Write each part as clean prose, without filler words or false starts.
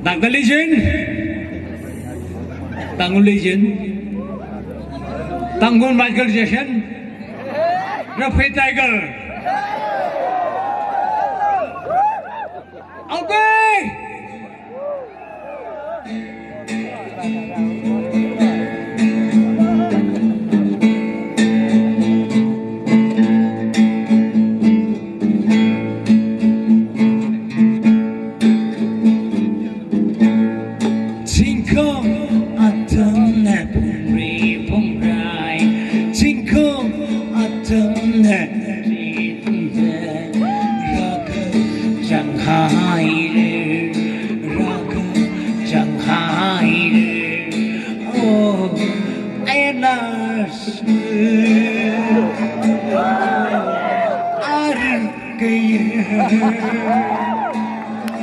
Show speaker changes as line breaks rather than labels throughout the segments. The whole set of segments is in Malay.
Tặng cái legend. Tặng con legend. Tặng con Michael Jackson. Raphei Tiger. Okay.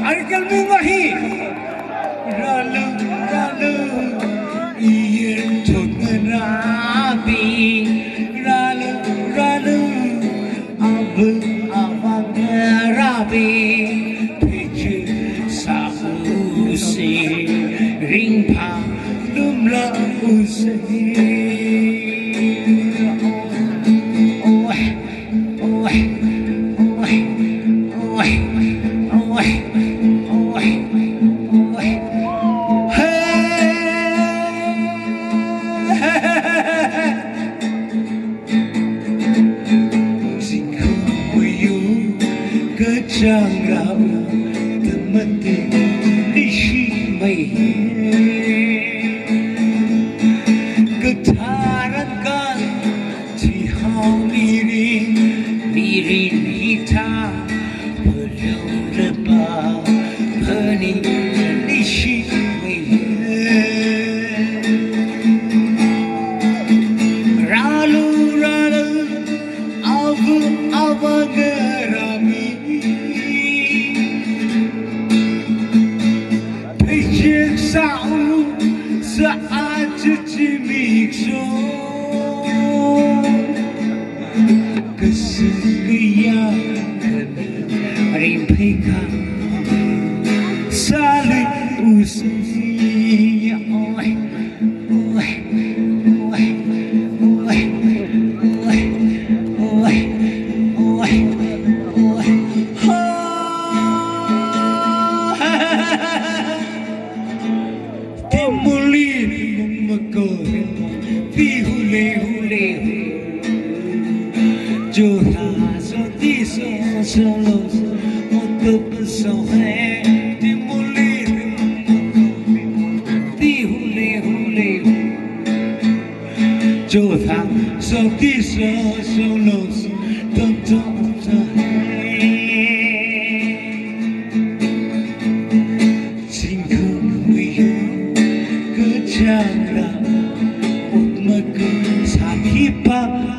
RKL mengahi ralu ralu iyer thotna Raphei ralu ralu abu abang Raphei peche sahu se ring pa lumla use Chẳng rào từ mất tình đi khi mây cứ thà rắn can thì hao đi tha bờ lâu rơ ba bờ đi khi mây ralu abu abagarami sao saat cimikso kesekian rimpika saling usia Johan so di so solo untuk bersama dimulir di hule Johan so di so solo untuk singkong wiyu kejangan untuk sakit palai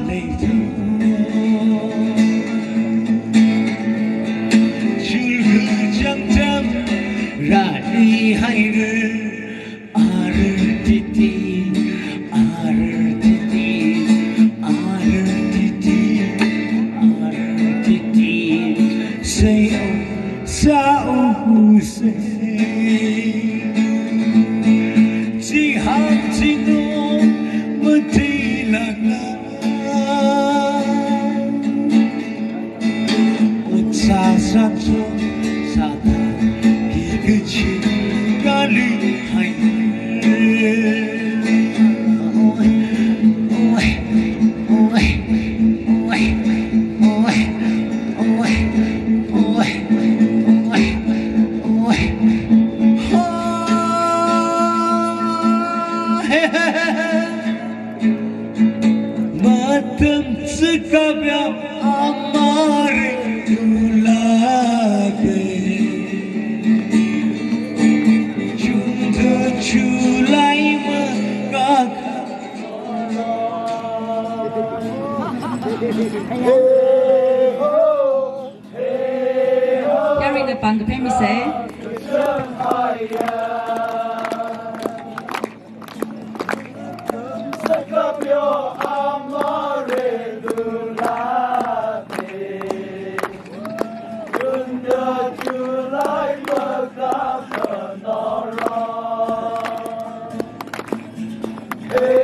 Matem sekabya amare dulade Junta Julai megak
Carrying the band, the premise.
July, Hey.